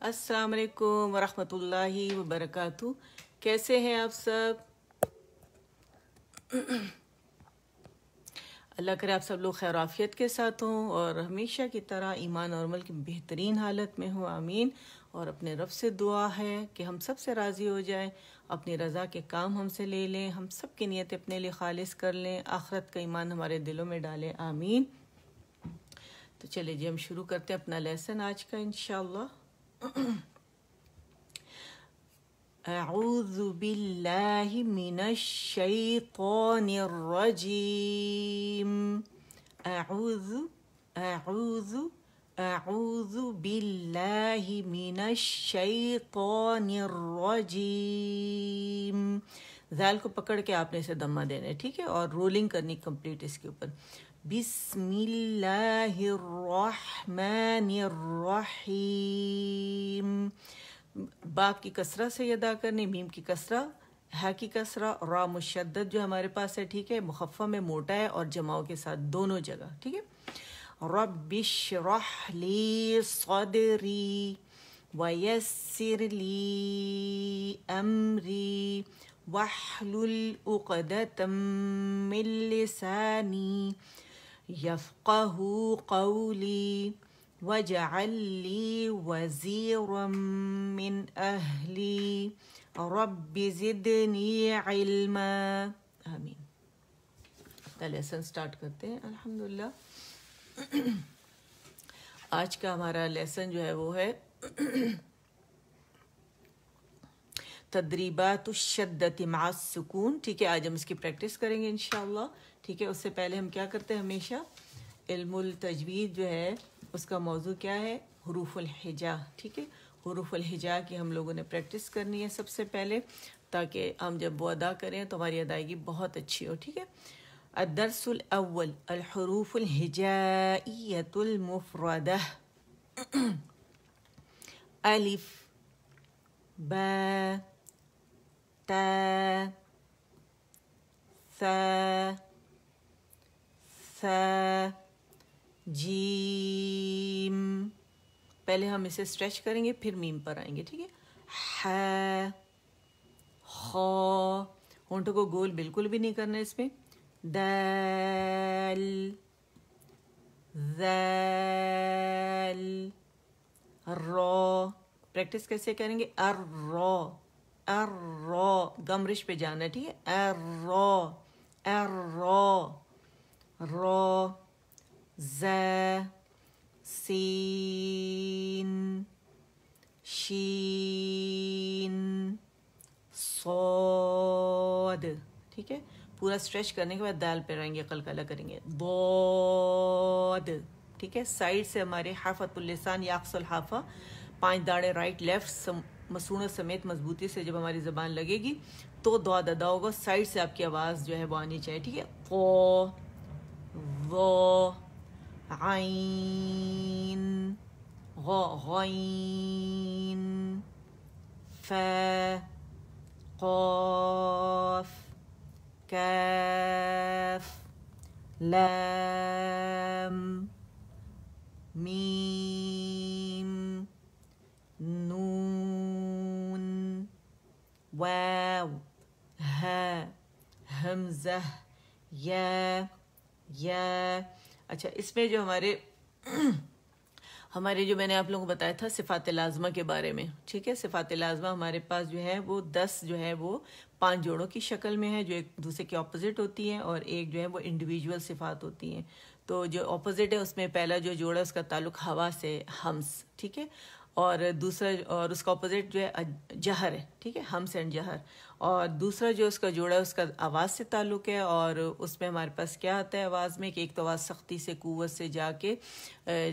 السلام علیکم ورحمۃ اللہ وبرکاتہ. کیسے ہیں آپ سب؟ اللہ کرے آپ سب لوگ خیر عافیت کے ساتھ ہوں اور ہمیشہ کی طرح ایمان اور عمل کی بہترین حالت میں ہوں. آمین. اور اپنے رب سے دعا ہے کہ ہم سب سے راضی ہو جائیں، اپنی رضا کے کام ہم سے لے لیں، ہم سب کی نیت اپنے لیے خالص کر لیں، آخرت کا ایمان ہمارے دلوں میں ڈالیں. آمین. تو چلے جی ہم شروع کرتے ہیں اپنا لیسن آج کا انشاءاللہ. اعوذ باللہ من الشیطان الرجیم. اعوذ باللہ من الشیطان الرجیم. ذال کو پکڑ کے آپ نے اسے دمہ دینا ہے، ٹھیک ہے، اور رولنگ کرنی کمپلیٹ اس کے اوپر. بسم اللہ الرحمن الرحیم. با کی کسرہ سے ادا کرنی، میم کی کسرہ، ہا کی کسرہ، را مشدد جو ہمارے پاس ہے، ٹھیک ہے، مخفف میں موٹا ہے اور جماؤ کے ساتھ دونوں جگہ، ٹھیک ہے. رب اشرح لی صدری ویسر لی امری واحلل عقدۃ من لسانی یفقہوا قولی وَاجْعَلْ لِي وَزِيرًا مِّنْ أَهْلِي رَبِّ زِدْنِي عِلْمًا. آمین. اپنا لیسن سٹارٹ کرتے ہیں الحمدللہ. آج کا ہمارا لیسن جو ہے وہ ہے تدریبات الشدۃ مع السکون. ٹھیک ہے، آج ہم اس کی پریکٹس کریں گے انشاءاللہ. ٹھیک ہے، اس سے پہلے ہم کیا کرتے ہیں، ہمیشہ علم التجوید جو ہے اس کا موضوع کیا ہے، حروف الہجا. ٹھیک ہے، حروف الہجا کی ہم لوگوں نے پریکٹس کرنی ہے سب سے پہلے، تاکہ ہم جب وہ ادا کریں تو ہماری ادائیگی بہت اچھی ہو. ٹھیک ہے. الدرس الاول الحروف الہجائیۃ المفردہ. الف، با، تا، ثا، ثا، جیم. پہلے ہم اسے اسٹریچ کریں گے پھر میم پر آئیں گے. ٹھیک ہے. ح، خا، ہونٹوں کو گول بالکل بھی نہیں کرنا اس میں. دال، ذال، را. پریکٹس کیسے کریں گے، الرا، الرا، گمرش پہ جانا ہے. ٹھیک ہے. الرا، الرا، را، ز، سین، شین، صاد. ٹھیک ہے. پورا اسٹریچ کرنے کے بعد دال پہ رہیں گے، قلقلہ کریں گے. ضاد. ٹھیک ہے. سائڈ سے ہمارے حافۃ اللسان یاقص الحافہ، 5 داڑے رائٹ لیفٹ مسونہ سمیت مضبوطی سے جب ہماری زبان لگے گی تو ضاد ادا ہوگا. سائڈ سے آپ کی آواز جو ہے وہ آنی چاہیے. ٹھیک ہے. قو، ضا، عین، غین، فا، قاف، کاف، لام، میم، نون، واو، ہا، حمزہ، یا. اچھا، اس میں جو ہمارے جو میں نے آپ لوگوں کو بتایا تھا صفات لازمہ کے بارے میں. ٹھیک ہے. صفات لازمہ ہمارے پاس جو ہے وہ 10 جو ہے وہ 5 جوڑوں کی شکل میں ہے جو ایک دوسرے کے اپوزٹ ہوتی ہیں، اور ایک جو ہے وہ انڈیویجول صفات ہوتی ہیں. تو جو اپوزٹ ہے اس میں پہلا جو جوڑا ہے اس کا تعلق ہوا سے، ہمس. ٹھیک ہے. اور دوسرا، اور اس کا اپوزٹ جو ہے جہر ہے. ٹھیک ہے، ہمس اینڈ جہر. اور دوسرا جو اس کا جوڑا ہے اس کا آواز سے تعلق ہے، اور اس میں ہمارے پاس کیا آتا ہے آواز میں کہ ایک تو آواز سختی سے، قوت سے جا کے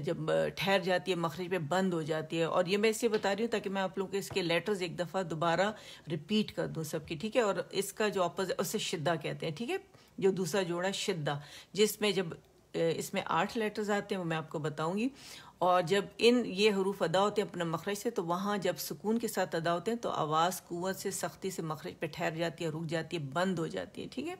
جب ٹھہر جاتی ہے مخرج پہ بند ہو جاتی ہے. اور یہ میں اس لیے بتا رہی ہوں تاکہ میں آپ لوگوں کو اس کے لیٹرز ایک دفعہ دوبارہ ریپیٹ کر دوں سب کی. ٹھیک ہے. اور اس کا جو اپوزٹ اسے شدہ کہتے ہیں. ٹھیک ہے. جو دوسرا جوڑا ہے شدہ، جس میں جب اس میں 8 لیٹرز آتے ہیں وہ میں آپ کو بتاؤں گی. اور جب یہ حروف ادا ہوتے ہیں اپنے مخرج سے تو وہاں جب سکون کے ساتھ ادا ہوتے ہیں تو آواز قوت سے، سختی سے مخرج پہ ٹھہر جاتی ہے، رک جاتی ہے، بند ہو جاتی ہے. ٹھیک ہے.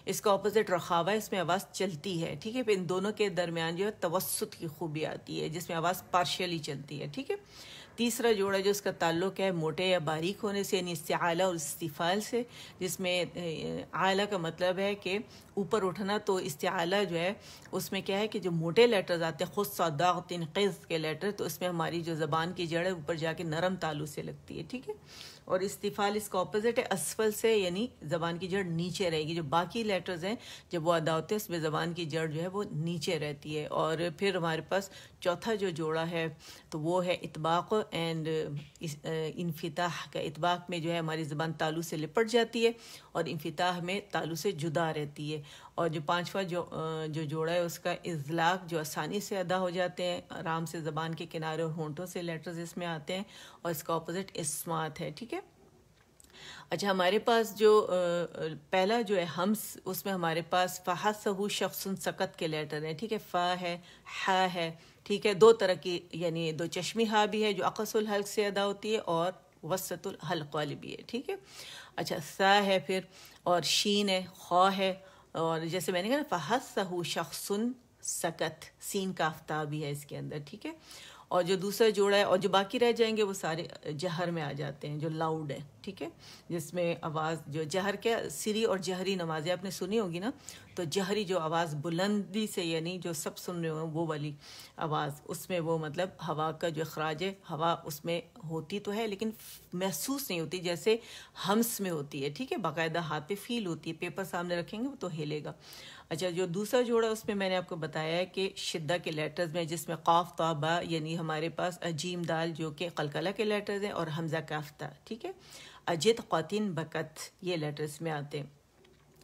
اس کا اپوزٹ رخاوہ ہے، اس میں آواز چلتی ہے. ٹھیک ہے. پھر ان دونوں کے درمیان جو ہے توسط کی خوبی آتی ہے جس میں آواز پارشلی چلتی ہے. ٹھیک ہے. تیسرا جوڑا جو اس کا تعلق ہے موٹے یا باریک ہونے سے یعنی استعالہ اور استفال سے، جس میں اعلیٰ کا مطلب ہے کہ اوپر اٹھنا، تو استعالہ جو ہے اس میں کیا ہے کہ جو موٹے لیٹرز آتے ہیں، خود صادق تنقیز کے لیٹر، تو اس میں ہماری جو زبان کی جڑ ہے اوپر جا کے نرم تالو سے لگتی ہے، ٹھیک ہے. اور استفال اس کا اپوزٹ ہے اسفل سے، یعنی زبان کی جڑ نیچے رہے گی. جو باقی لیٹرز ہیں جب وہ ادا ہوتے ہیں اس میں زبان کی جڑ جو ہے وہ نیچے رہتی ہے. اور پھر ہمارے پاس چوتھا جو جوڑا ہے تو وہ ہے اطباق اینڈ انفتاح کا. اطباق میں جو ہے ہماری زبان تالو سے لپٹ جاتی ہے اور انفتاح میں تالو سے جدا رہتی ہے. اور جو پانچواں جو جوڑا ہے اس کا اطلاق، جو آسانی سے ادا ہو جاتے ہیں، آرام سے زبان کے کنارے اور ہونٹوں سے لیٹرز اس میں آتے ہیں، اور اس کا اپوزٹ اسمات ہے، ٹھیک ہے. اچھا، ہمارے پاس جو پہلا جو ہے ہمس، اس میں ہمارے پاس فحسہ شخص سکت کے لیٹر ہیں، ٹھیک ہے. فا ہے، ہا ہے، ٹھیک ہے. دو طرح کی یعنی دو چشمی ہا بھی ہے جو اقص الحلق سے ادا ہوتی ہے اور وسط الحلق والی بھی ہے، ٹھیک ہے. اچھا، سا ہے پھر، اور شین ہے، خا ہے، اور جیسے میں نے کہا نا فحسہ شخص سکت، سین کا آفتاب بھی ہے اس کے اندر، ٹھیک ہے. اور جو دوسرا جوڑا ہے اور جو باقی رہ جائیں گے وہ سارے جہر میں آ جاتے ہیں، جو لاؤڈ ہیں، ٹھیک ہے. جس میں آواز جو جہر کیا سری اور جہری نمازیں آپ نے سنی ہوگی نا، تو جہری جو آواز بلندی سے یعنی جو سب سن رہے ہوں وہ والی آواز، اس میں وہ مطلب ہوا کا جو اخراج ہے، ہوا اس میں ہوتی تو ہے لیکن محسوس نہیں ہوتی جیسے ہمس میں ہوتی ہے، ٹھیک ہے. باقاعدہ ہاتھ پہ فیل ہوتی ہے، پیپر سامنے رکھیں گے وہ تو ہلے گا. اچھا، جو دوسرا جوڑا اس میں نے آپ کو بتایا ہے کہ شدہ کے لیٹرز میں، جس میں قاف تا با یعنی ہمارے پاس جیم دال جو کہ قلقلہ کے لیٹرز ہیں، اور حمزہ کاف تا، ٹھیک ہے. اجت قاتین بکت، یہ لیٹرز میں آتے ہیں.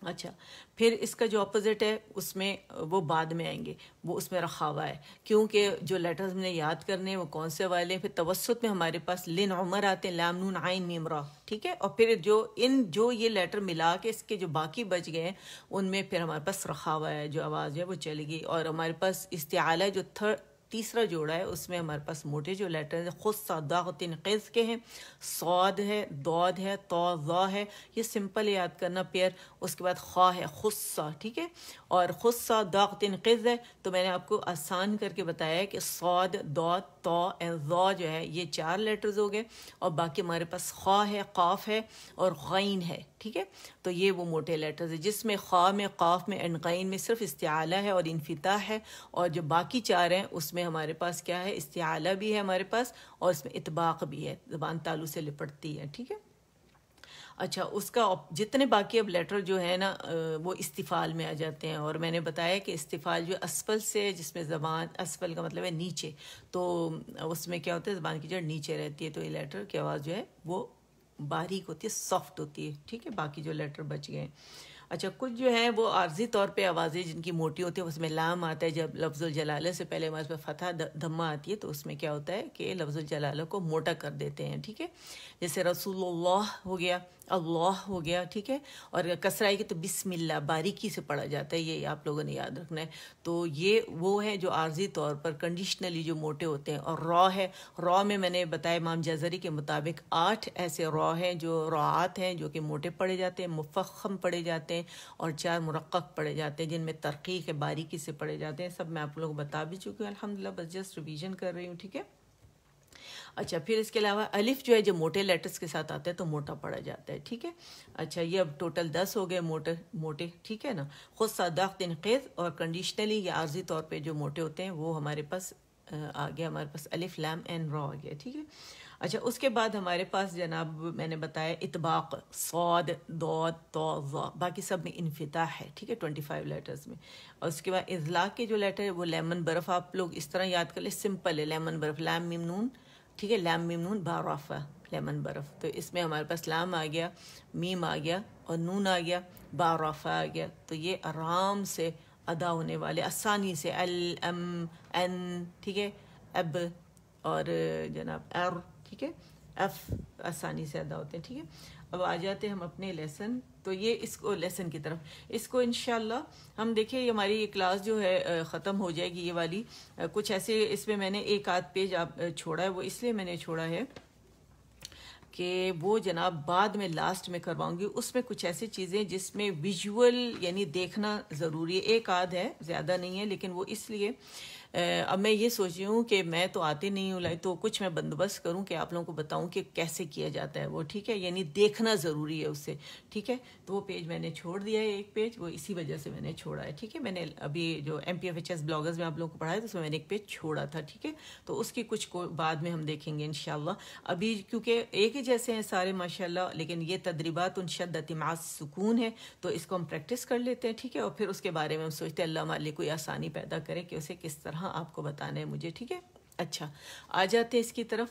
اچھا، پھر اس کا جو اپوزٹ ہے اس میں وہ بعد میں آئیں گے، وہ اس میں رخاوہ ہے، کیونکہ جو لیٹرز میں نے یاد کرنے ہیں وہ کون سے والے ہیں. پھر توسط میں ہمارے پاس لن عمر آتے ہیں، لام نون عین میم را، ٹھیک ہے. اور پھر جو یہ لیٹر ملا کے اس کے جو باقی بچ گئے ہیں ان میں پھر ہمارے پاس رخاوہ ہے، جو آواز ہے وہ چلے گی. اور ہمارے پاس استعالہ جو تیسرا جوڑا ہے اس میں ہمارے پاس موٹے جو لیٹر ہیں خود صادق تنقیز کے ہیں، صاد ہے، دود ہے، تو ضا ہے، یہ سمپل یاد کرنا پیر. اس کے بعد خا ہے، خصہ، ٹھیک ہے. اور خصہ داغ تنقیز ہے تو میں نے آپ کو آسان کر کے بتایا ہے کہ صاد، دود، تو ضا جو ہے یہ 4 لیٹرز ہو گئے، اور باقی ہمارے پاس خا ہے، قاف ہے اور غین ہے، ٹھیک ہے. تو یہ وہ موٹے لیٹرز ہیں جس میں خا میں، قاف میں اینڈ غین میں صرف استعالہ ہے اور انفتاح ہے، اور جو باقی 4 ہیں اس میں ہمارے پاس کیا ہے، استعالہ بھی ہے ہمارے پاس اور اس میں اطباق بھی ہے، زبان تالو سے لپٹتی ہے، ٹھیک ہے. اچھا، اس کا جتنے باقی اب لیٹر جو ہے نا وہ استفال میں آ جاتے ہیں. اور میں نے بتایا کہ استفال جو اسفل سے، جس میں زبان اسفل کا مطلب ہے نیچے، تو اس میں کیا ہوتا ہے زبان کی جڑ نیچے رہتی ہے، تو یہ لیٹر کی آواز جو ہے وہ باریک ہوتی ہے، سافٹ ہوتی ہے، ٹھیک ہے. باقی جو لیٹر بچ گئے ہیں. اچھا، کچھ جو ہیں وہ عارضی طور پہ آوازیں جن کی موٹی ہوتی ہے، اس میں لام آتا ہے. جب لفظ الجلالہ سے پہلے ہمارے پاس فتح دھمہ آتی ہے تو اس میں کیا ہوتا ہے کہ لفظ الجلالہ کو موٹا کر دیتے ہیں، ٹھیک ہے. جیسے رسول اللہ ہو گیا، اللہ ہو گیا، ٹھیک ہے. اور کسرہ آئے گی تو بسم اللہ باریکی سے پڑھا جاتا ہے، یہ آپ لوگوں نے یاد رکھنا ہے. تو یہ وہ ہے جو عارضی طور پر کنڈیشنلی جو موٹے ہوتے ہیں. اور را ہے، را میں نے بتایا امام جزری کے مطابق 8 ایسے را ہیں جو راعات ہیں جو کہ موٹے پڑھے جاتے ہیں، مفخم پڑھے جاتے ہیں، اور 4 مرقق پڑھے جاتے ہیں جن میں ترقیق ہے، باریکی سے پڑھے جاتے ہیں. سب میں آپ لوگوں کو بتا بھی چکی ہوں الحمدللہ، بس جسٹ ریویژن کر رہی ہوں، ٹھیک ہے. اچھا، پھر اس کے علاوہ الف جو ہے جو موٹے لیٹرز کے ساتھ آتا ہے تو موٹا پڑھا جاتا ہے، ٹھیک ہے. اچھا، یہ اب ٹوٹل 10 ہو گئے موٹے، ٹھیک ہے نا. خود صادق تنقیز اور کنڈیشنلی یا عارضی طور پہ جو موٹے ہوتے ہیں وہ ہمارے پاس آ گیا، ہمارے پاس الف لام این را آ گیا، ٹھیک ہے. اچھا، اس کے بعد ہمارے پاس جناب میں نے بتایا اطباق، صاد، دود، تو، ضا، باقی سب میں انفتاح ہے، ٹھیک ہے، 25 لیٹرز میں. اور اس کے بعد اطلاق کے جو لیٹر ہے وہ لیمن برف، آپ لوگ اس طرح یاد کر لیں، سمپل ہے، لیمن برف، لام میم نون، ٹھیک ہے، لام میم نون با رافع، لیمن برف. تو اس میں ہمارے پاس لام آ گیا، میم آ گیا اور نون آ گیا، با رافع آ گیا. تو یہ آرام سے ادا ہونے والے، آسانی سے ام ان، ٹھیک ہے، اب اور جناب ار، ٹھیک ہے، اف آسانی سے ادا ہوتے ہیں، ٹھیک ہے. اب آ جاتے ہیں ہم اپنے لیسن، تو یہ اس کو لیسن کی طرف، اس کو انشاءاللہ ہم دیکھیں یہ ہماری یہ کلاس جو ہے ختم ہو جائے گی یہ والی. کچھ ایسے اس میں نے ایک آدھ پیج آپ چھوڑا ہے، وہ اس لیے میں نے چھوڑا ہے کہ وہ جناب بعد میں لاسٹ میں کرواؤں گی. اس میں کچھ ایسی چیزیں جس میں ویژول یعنی دیکھنا ضروری ہے، ایک آدھ ہے، زیادہ نہیں ہے، لیکن وہ اس لیے اب میں یہ سوچ رہی ہوں کہ میں تو آتی نہیں ہوں تو کچھ میں بندوبست کروں کہ آپ لوگوں کو بتاؤں کہ کیسے کیا جاتا ہے وہ، ٹھیک ہے، یعنی دیکھنا ضروری ہے اس سے، ٹھیک ہے. تو وہ پیج میں نے چھوڑ دیا ہے، ایک پیج وہ اسی وجہ سے میں نے چھوڑا ہے، ٹھیک ہے. میں نے ابھی جو MPFHS بلاگرز میں آپ لوگوں کو پڑھایا تو اس میں نے ایک پیج چھوڑا تھا، ٹھیک ہے. تو اس کی کچھ کو بعد میں ہم دیکھیں گے انشاءاللہ. ابھی کیونکہ ایک ہی جیسے ہیں سارے ماشاءاللہ، لیکن یہ تدریبات شدت مع سکون ہے تو اس کو ہم پریکٹس کر لیتے ہیں، ٹھیک ہے. اور پھر اس کے بارے میں ہم سوچتے ہیں اللہ ہمارے لیے کوئی آسانی پیدا کرے کہ اسے کس طرح آپ کو بتانا ہے مجھے، ٹھیک ہے. اچھا، آ جاتے ہیں اس کی طرف.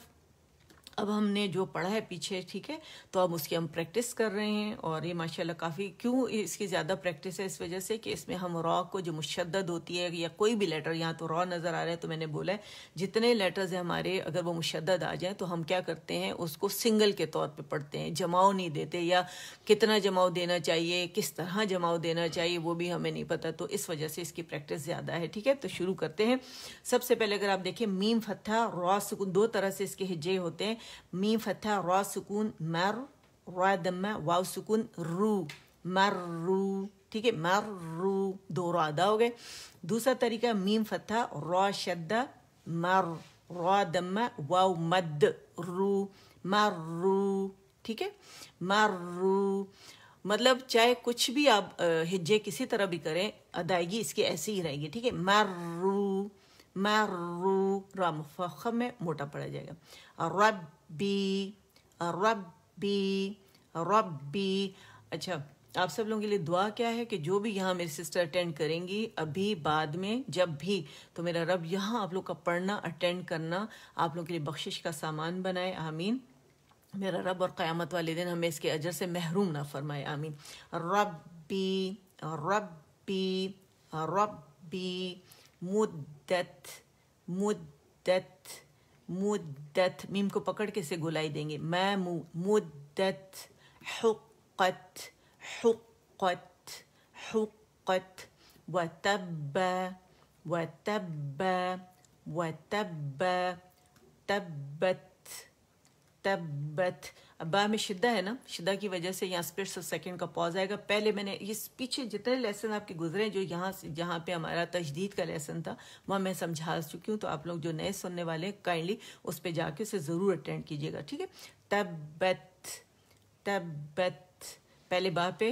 اب ہم نے جو پڑھا ہے پیچھے، ٹھیک ہے، تو اب اس کی ہم پریکٹس کر رہے ہیں. اور یہ ماشاءاللہ کافی، کیوں اس کی زیادہ پریکٹس ہے؟ اس وجہ سے کہ اس میں ہم را کو جو مشدد ہوتی ہے یا کوئی بھی لیٹر، یہاں تو را نظر آ رہا ہے تو میں نے بولا ہے جتنے لیٹرز ہیں ہمارے اگر وہ مشدد آ جائیں تو ہم کیا کرتے ہیں اس کو سنگل کے طور پہ پڑھتے ہیں، جماؤ نہیں دیتے، یا کتنا جماؤ دینا چاہیے، کس طرح جماؤ دینا چاہیے وہ بھی ہمیں نہیں پتہ. تو اس وجہ سے اس کی پریکٹس زیادہ ہے، ٹھیک ہے. تو شروع کرتے ہیں. سب سے پہلے اگر آپ دیکھیں میم فتحہ را سکون، دو طرح سے اس کے ہجے ہوتے ہیں. میم فتحہ را سکون مر، را دمہ واو سکون رو، مر رو، ٹھیک ہے، مر رو، دو را ادا ہو گئے. دوسرا طریقہ میم فتحہ را شدہ مر، را دمہ واو مد رو، مر رو، ٹھیک ہے، مر رو. مطلب چاہے کچھ بھی آپ ہجے کسی طرح بھی کریں ادائیگی اس کی ایسی ہی رہے گی، ٹھیک ہے. مر رو، مر رو، را مفخم میں موٹا پڑا جائے گا. ربی، ربی، ربی. اچھا، آپ سب لوگوں کے لیے دعا کیا ہے کہ جو بھی یہاں میری سسٹر اٹینڈ کریں گی ابھی بعد میں جب بھی، تو میرا رب یہاں آپ لوگ کا پڑھنا اٹینڈ کرنا آپ لوگوں کے لیے بخشش کا سامان بنائے، آمین. میرا رب اور قیامت والے دن ہمیں اس کے اجر سے محروم نہ فرمائے، آمین. ربی، ربی، ربی، مدت، مدت، مدت، میم کو پکڑ کے اسے گلائی دیں گے، مدت، حقت، حقت، حقت، وتب، وتب، وتب، تبت، تبت. با میں شدہ ہے نا، شدہ کی وجہ سے یہاں سپلٹس سیکنڈ کا پاز آئے گا. پہلے میں نے اس پیچھے جتنے لیسن آپ کے گزرے جو یہاں جہاں پہ ہمارا تجدید کا لیسن تھا وہاں میں سمجھا چکی ہوں، تو آپ لوگ جو نئے سننے والے کائنڈلی اس پہ جا کے اسے ضرور اٹینڈ کیجیے گا، ٹھیک ہے. تبت، تبت، پہلے با پہ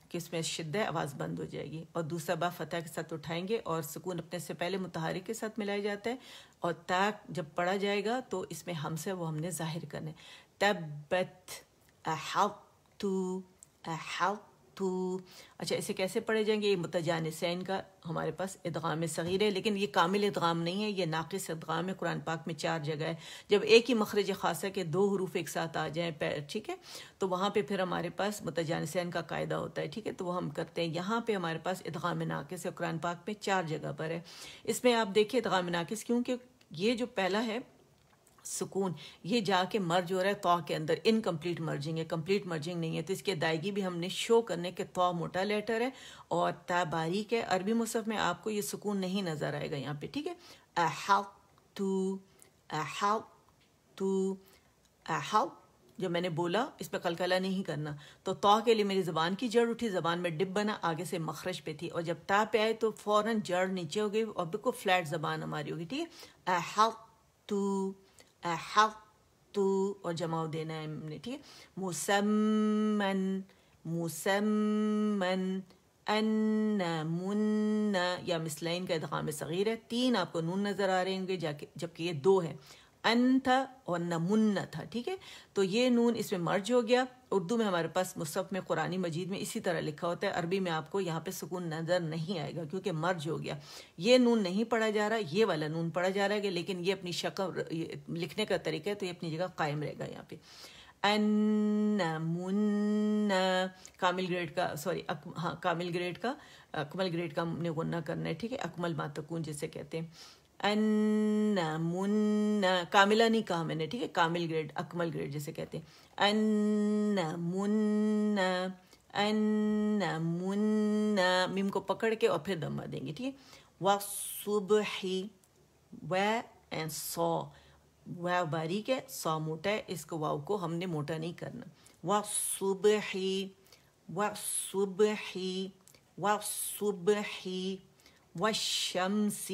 کہ اس میں شدہ آواز بند ہو جائے گی، اور دوسرا با فتح کے ساتھ اٹھائیں گے اور سکون اپنے سے پہلے متحرک کے ساتھ ملایا جاتا ہے، اور تا جب پڑھا جائے گا تو اس میں ہم سے وہ ہم نے ظاہر کرنے. تبت، احط، احط. اچھا، اسے کیسے پڑھے جائیں گے؟ یہ متجانسین کا ہمارے پاس ادغام صغیر ہے، لیکن یہ کامل ادغام نہیں ہے، یہ ناقص ادغام ہے. قرآن پاک میں 4 جگہ ہے جب ایک ہی مخرج خاصہ کے 2 حروف ایک ساتھ آ جائیں، ٹھیک ہے، تو وہاں پہ پھر ہمارے پاس متجانسین کا قاعدہ ہوتا ہے، ٹھیک ہے. تو وہ ہم کرتے ہیں. یہاں پہ ہمارے پاس ادغام ناقص ہے، قرآن پاک میں 4 جگہ پر ہے. اس میں آپ دیکھیں ادغام ناقص کیونکہ یہ جو پہلا ہے سکون، یہ جا کے مرج ہو رہا ہے طا کے اندر، انکمپلیٹ مرجنگ ہے، کمپلیٹ مرجنگ نہیں ہے. تو اس کی ادائیگی بھی ہم نے شو کرنے کے طا موٹا لیٹر ہے اور تا باریک ہے. عربی مصحف میں آپ کو یہ سکون نہیں نظر آئے گا یہاں پہ، ٹھیک ہے. احط، احط، احط. جو میں نے بولا اس پہ قلقلہ نہیں کرنا، تو طا کے لیے میری زبان کی جڑ اٹھی، زبان میں ڈب بنا، آگے سے مخرج پہ تھی، اور جب تا پہ آئے تو فوراً جڑ نیچے ہو گئی اور بالکل فلیٹ زبان ہماری ہوگی، ٹھیک ہے. احط، احط، اور جماؤ دینا ہے ہم نے، ٹھیک ہے. مسمن، مسمن، ان، من، یا مثلین کا ادغام صغیر ہے. 3 آپ کو نون نظر آ رہے ہوں گے جبکہ یہ 2 ہے، ان تھا اور نمن تھا، ٹھیک ہے. تو یہ نون اس میں مرج ہو گیا. اردو میں ہمارے پاس مصحف میں قرآن مجید میں اسی طرح لکھا ہوتا ہے، عربی میں آپ کو یہاں پہ سکون نظر نہیں آئے گا کیونکہ مرج ہو گیا. یہ نون نہیں پڑھا جا رہا، یہ والا نون پڑھا جا رہا ہے، لیکن یہ اپنی شکل لکھنے کا طریقہ ہے تو یہ اپنی جگہ قائم رہے گا. یہاں پہ ان، من، کامل گریڈ کا، سوری ہاں کامل گریڈ کا، اکمل گریڈ کا ہم نے غنہ کرنا ہے، ٹھیک ہے. اکمل ما تکون جسے کہتے ہیں. ان، من، کاملہ نہیں کہا میں نے، ٹھیک ہے، کامل گریڈ، اکمل گریڈ جسے کہتے ہیں. ان، من، ان، من، میم کو پکڑ کے اور پھر دمہ دیں گے، ٹھیک ہے. وَالصُّبْحِ، و اینڈ سو، واو باریک ہے، سو موٹا ہے، اس کو واو کو ہم نے موٹا نہیں کرنا. وَالصُّبْحِ، وَالصُّبْحِ، وَالصُّبْحِ، وَالشَّمْسِ،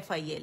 FIL,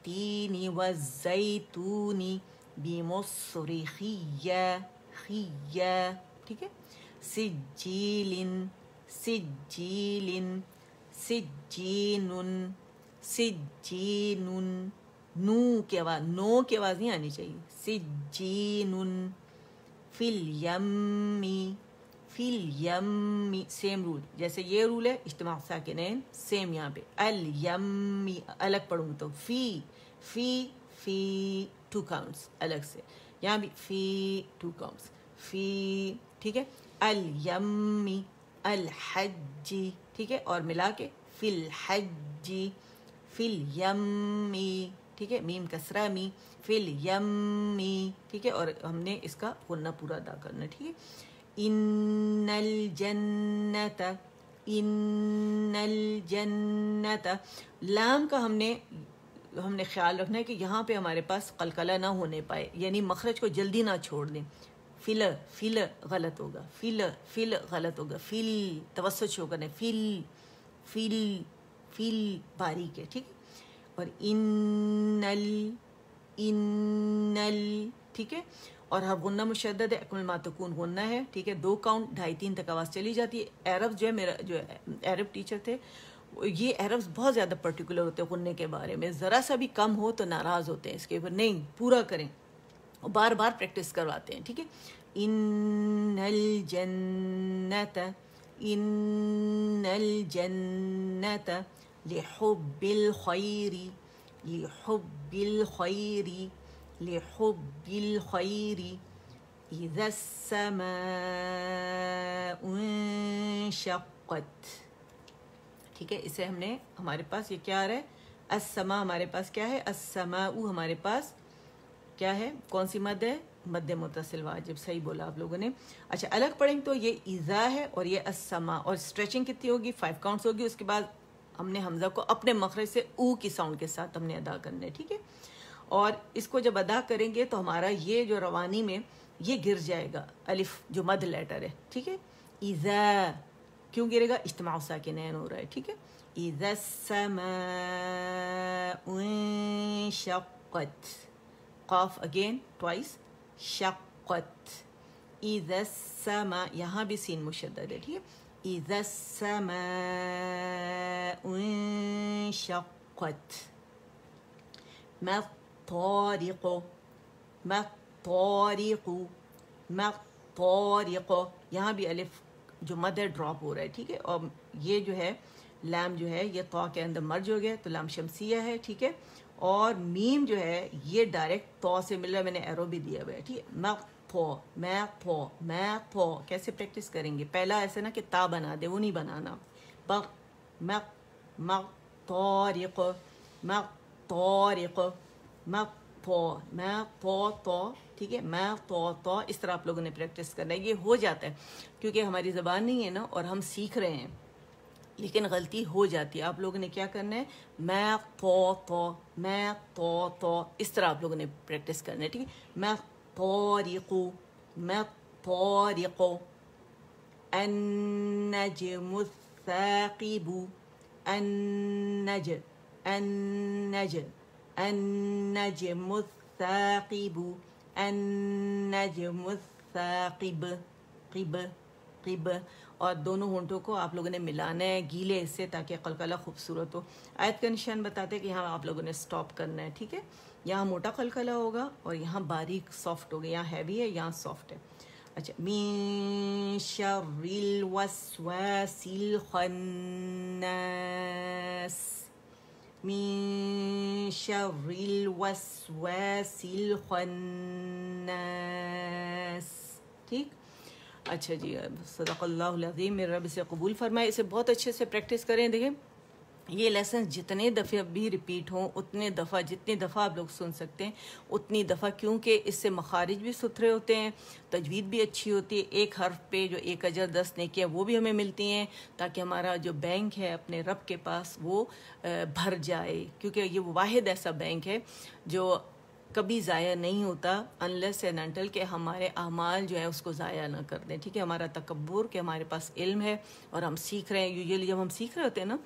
والتین والزیتون بمصر خیہ، ٹھیک ہے. سجیل سجیل سجین سجین، نو کی آواز، نو کی آواز نہیں آنی چاہیے. سجین فی الیمی فی الیمی، سیم رول جیسے یہ رول ہے اجتماع ساکنین، سیم یہاں پہ. الیمی الگ پڑھوں گی تو فی ٹو کاؤنٹس الگ سے، یہاں بھی فی ٹو کاؤنٹس فی، ٹھیک ہے. الیمی الحجی، ٹھیک ہے، اور ملا کے فی الحجی فی الیمی، ٹھیک ہے، میم کسرہ می فی الیمی، ٹھیک ہے، اور ہم نے اس کا غنہ پورا ادا کرنا، ٹھیک ہے. ان الجنت ان الجنت، لام کا ہم نے خیال رکھنا ہے کہ یہاں پہ ہمارے پاس قلقلہ نہ ہونے پائے، یعنی مخرج کو جلدی نہ چھوڑ دیں. فل غلط ہوگا، فل غلط ہوگا، فل توسط شو کرنا، فل باریک ہے، ٹھیک ہے. اور ان ٹھیک ہے، اور ہر غنہ مشدد ہے، اکمل ما تکون غنہ ہے، ٹھیک ہے. 2 کاؤنٹ 2.5 تک آواز چلی جاتی ہے. عرب جو ہے، میرا جو عرب ٹیچر تھے، یہ عربs بہت زیادہ پرٹیکولر ہوتے ہیں غنے کے بارے میں، ذرا سا بھی کم ہو تو ناراض ہوتے ہیں اس کے اوپر، نہیں پورا کریں، بار بار پریکٹس کرواتے ہیں، ٹھیک ہے. ان الجنت ان الجنت لحب الخیر لحب الخیر لحب الخیر اذا السماء انشقت، ٹھیک ہے. اسے ہم نے، ہمارے پاس یہ کیا آ رہا ہے، السماء ہمارے پاس کیا ہے، السماء ہمارے پاس کیا ہے، کون سی مد ہے، مد متصل واجب، صحیح بولا آپ لوگوں نے. اچھا الگ پڑھیں تو یہ اذا ہے اور یہ السماء، اور اسٹریچنگ کتنی ہوگی، 5 کاؤنٹس ہوگی. اس کے بعد ہم نے حمزہ کو اپنے مخرج سے او کی ساؤنڈ کے ساتھ ہم نے ادا کرنا ہے، ٹھیک ہے. اور اس کو جب ادا کریں گے تو ہمارا یہ جو روانی میں یہ گر جائے گا، الف جو مد لیٹر ہے، ٹھیک ہے. اذا کیوں گرے گا، اجتماع ساکنین ہو رہا ہے، ٹھیک ہے. اذا السماء انشقت، قاف اگین ٹوائس، شقت اذا السماء، یہاں بھی سین مشدد ہے، ٹھیک ہے. اذا السماء انشقت. ما الطارق ما الطارق ما الطارق، یہاں بھی الف جو مد ہے ڈراپ ہو رہا ہے، ٹھیک ہے. اور یہ جو ہے لام جو ہے یہ طا کے اندر مرج ہو گیا تو لام شمسیہ ہے، ٹھیک ہے. اور میم جو ہے یہ ڈائریکٹ تو سے مل رہا ہے، میں نے ایرو بھی دیا ہوا ہے، ٹھیک ہے. میں پو کیسے پریکٹس کریں گے، پہلا ایسے نا کہ تا بنا دے، وہ نہیں بنانا. طارق طارق تو، ٹھیک ہے. میں تو اس طرح آپ لوگوں نے پریکٹس کرنا ہے. یہ ہو جاتا ہے کیونکہ ہماری زبان نہیں ہے نا اور ہم سیکھ رہے ہیں، لیکن غلطی ہو جاتی ہے. آپ لوگوں نے کیا کرنا ہے، میں تو اس طرح آپ لوگوں نے پریکٹس کرنا ہے، ٹھیک ہے. میں طارق النجم الثاقب النجم الثاقب النجم الثاقب قب، اور دونوں ہونٹوں کو آپ لوگوں نے ملانا ہے گیلے سے تاکہ قلقلہ خوبصورت ہو. آیت کا نشان بتاتے ہیں کہ یہاں آپ لوگوں نے سٹاپ کرنا ہے، ٹھیک ہے. یہاں موٹا قلقلہ ہوگا اور یہاں باریک سافٹ ہوگا، یہاں ہیوی ہے یہاں سافٹ ہے. اچھا، من شر الوسواس الخناس من شر الوسواس الخناس، ٹھیک. اچھا جی، صدق اللہ العظیم، میرے رب سے قبول فرمائے. اسے بہت اچھے سے پریکٹس کریں. دیکھیں یہ لیسن جتنے دفعہ بھی ریپیٹ ہوں، اتنے دفعہ جتنی دفعہ آپ لوگ سن سکتے ہیں اتنی دفعہ، کیونکہ اس سے مخارج بھی ستھرے ہوتے ہیں، تجوید بھی اچھی ہوتی ہے. ایک حرف پہ جو 1 اجر 10 نیکیاں وہ بھی ہمیں ملتی ہیں، تاکہ ہمارا جو بینک ہے اپنے رب کے پاس وہ بھر جائے، کیونکہ یہ واحد ایسا بینک ہے جو کبھی ضائع نہیں ہوتا انلیس اینڈ انٹل کہ ہمارے اعمال جو ہے اس کو ضائع نہ کر دیں، ٹھیک ہے. ہمارا تکبر کہ ہمارے پاس علم ہے اور ہم سیکھ رہے ہیں. یوزلی جب ہم سیکھ رہے ہوتے ہیں نا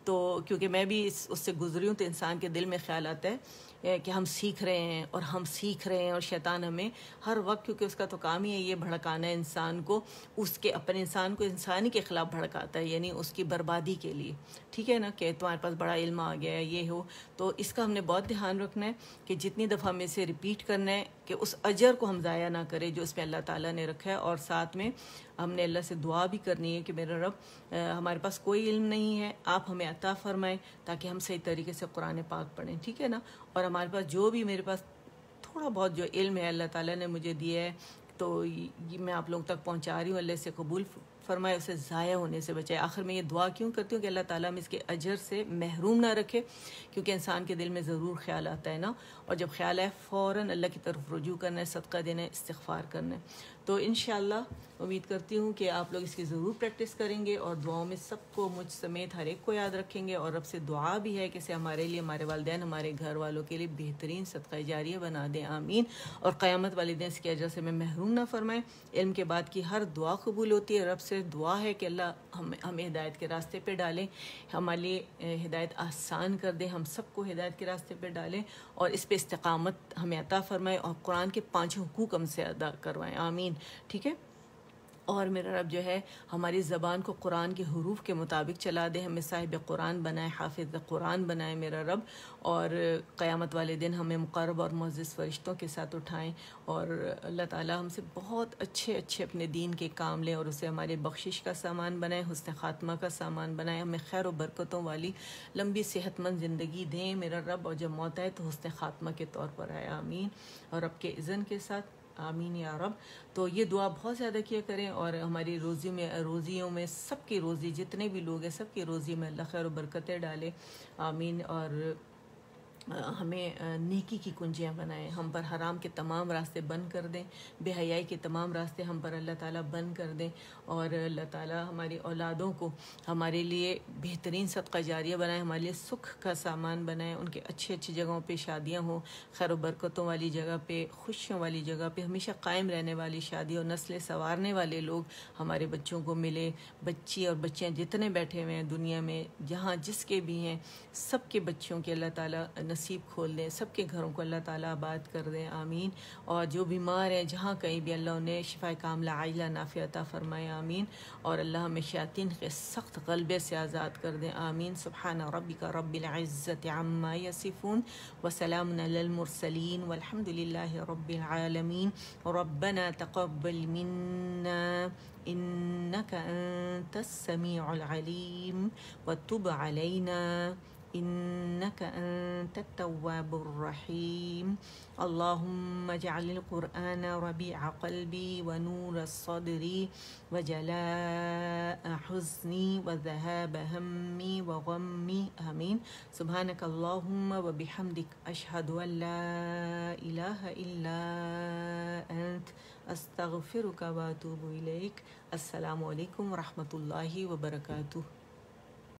تو کیونکہ میں بھی اس سے گزری ہوں، تو انسان کے دل میں خیال آتا ہے کہ ہم سیکھ رہے ہیں اور ہم سیکھ رہے ہیں، اور شیطان ہمیں ہر وقت، کیونکہ اس کا تو کام ہی ہے یہ بھڑکانا ہے انسان کو، اس کے اپنے انسان کو انسانی کے خلاف بھڑکاتا ہے، یعنی اس کی بربادی کے لیے، ٹھیک ہے نا، کہ تمہارے پاس بڑا علم آ گیا ہے یہ ہو. تو اس کا ہم نے بہت دھیان رکھنا ہے کہ جتنی دفعہ ہمیں اسے ریپیٹ کرنا ہے کہ اس اجر کو ہم ضائع نہ کریں جو اس میں اللہ تعالیٰ نے رکھا ہے. اور ساتھ میں ہم نے اللہ سے دعا بھی کرنی ہے کہ میرا رب ہمارے پاس کوئی علم نہیں ہے، آپ ہمیں عطا فرمائیں تاکہ ہم صحیح طریقے سے قرآن پاک پڑھیں، ٹھیک ہے نا. اور ہمارے پاس جو بھی، میرے پاس تھوڑا بہت جو علم ہے اللہ تعالیٰ نے مجھے دیا ہے، تو یہ میں آپ لوگوں تک پہنچا رہی ہوں. اللہ سے قبول فرمائے، اسے ضائع ہونے سے بچائے. آخر میں یہ دعا کیوں کرتی ہوں کہ اللہ تعالیٰ ہمیں اس کے اجر سے محروم نہ رکھے، کیونکہ انسان کے دل میں ضرور خیال آتا ہے نا، اور جب خیال آئے فوراً اللہ کی طرف رجوع کرنا ہے، صدقہ دینا ہے، استغفار کرنا ہے. تو انشاءاللہ امید کرتی ہوں کہ آپ لوگ اس کی ضرور پریکٹس کریں گے، اور دعاؤں میں سب کو، مجھ سمیت ہر ایک کو یاد رکھیں گے. اور رب سے دعا بھی ہے کہ اسے ہمارے لیے، ہمارے والدین، ہمارے گھر والوں کے لیے بہترین صدقہ جاریہ بنا دیں، آمین. اور قیامت والے دن اس کے اجر سے میں محروم نہ فرمائیں. علم کے بعد کی ہر دعا قبول ہوتی ہے. رب سے دعا ہے کہ اللہ ہمیں ہدایت کے راستے پہ ڈالیں، ہمارے لیے ہدایت آسان کر دیں، ہم سب کو ہدایت کے راستے پہ ڈالیں، اور اس پہ استقامت ہمیں عطا فرمائے، اور قرآن کے 5 حقوق ہم سے ادا کروائیں، آمین. ٹھیک ہے. اور میرا رب جو ہے ہماری زبان کو قرآن کے حروف کے مطابق چلا دے، ہمیں صاحب قرآن بنائے، حافظ قرآن بنائے میرا رب. اور قیامت والے دن ہمیں مقرب اور معزز فرشتوں کے ساتھ اٹھائیں، اور اللہ تعالیٰ ہم سے بہت اچھے اچھے اپنے دین کے کام لیں، اور اسے ہمارے بخشش کا سامان بنائے، حسن خاتمہ کا سامان بنائے، ہمیں خیر و برکتوں والی لمبی صحت مند زندگی دیں میرا رب. اور جب موت آئے تو حسن خاتمہ کے طور پر آئے، آمین. اور رب کے اذن کے ساتھ، آمین یا رب. تو یہ دعا بہت زیادہ کیا کریں، اور ہماری روزیوں میں سب کی روزی، جتنے بھی لوگ ہیں سب کی روزی میں اللہ خیر و برکتیں ڈالے، آمین. اور ہمیں نیکی کی کنجیاں بنائیں، ہم پر حرام کے تمام راستے بند کر دیں، بے حیائی کے تمام راستے ہم پر اللہ تعالیٰ بند کر دیں. اور اللہ تعالیٰ ہماری اولادوں کو ہمارے لیے بہترین صدقہ جاریہ بنائیں، ہمارے لیے سکھ کا سامان بنائیں، ان کے اچھی جگہوں پہ شادیاں ہوں، خیر و برکتوں والی جگہ پہ، خوشیوں والی جگہ پہ، ہمیشہ قائم رہنے والی شادی، اور نسلیں سنوارنے والے لوگ ہمارے بچوں کو ملے. بچی اور بچیاں جتنے بیٹھے ہوئے ہیں دنیا میں، جہاں جس کے بھی ہیں، سب کے بچوں کے اللہ تعالیٰ نصیب کھول دیں، سب کے گھروں کو اللہ تعالیٰ آباد کر دیں، آمین. اور جو بیمار ہیں جہاں کہیں بھی، اللہ انہیں شفا کاملہ عاجلہ نافعہ عطا فرمائے، آمین. اور اللہ ہمیں شیاطین کے سخت غلبے سے آزاد کر دیں، آمین. سبحان ربک رب العزت عما یصفون وسلام علی المرسلین والحمد للہ رب العالمین. ربنا تقبل منا انك انت السميع العليم وتب علينا إنك أنت التواب الرحيم. اللهم اجعل القرآن ربيع قلبي ونور صدري وجلاء حزني وذهاب همي وغمي، آمين. سبحانك اللهم وبحمدك أشهد أن لا إله إلا أنت أستغفرك وأتوب إليك. السلام علیکم ورحمۃ اللہ وبرکاتہ.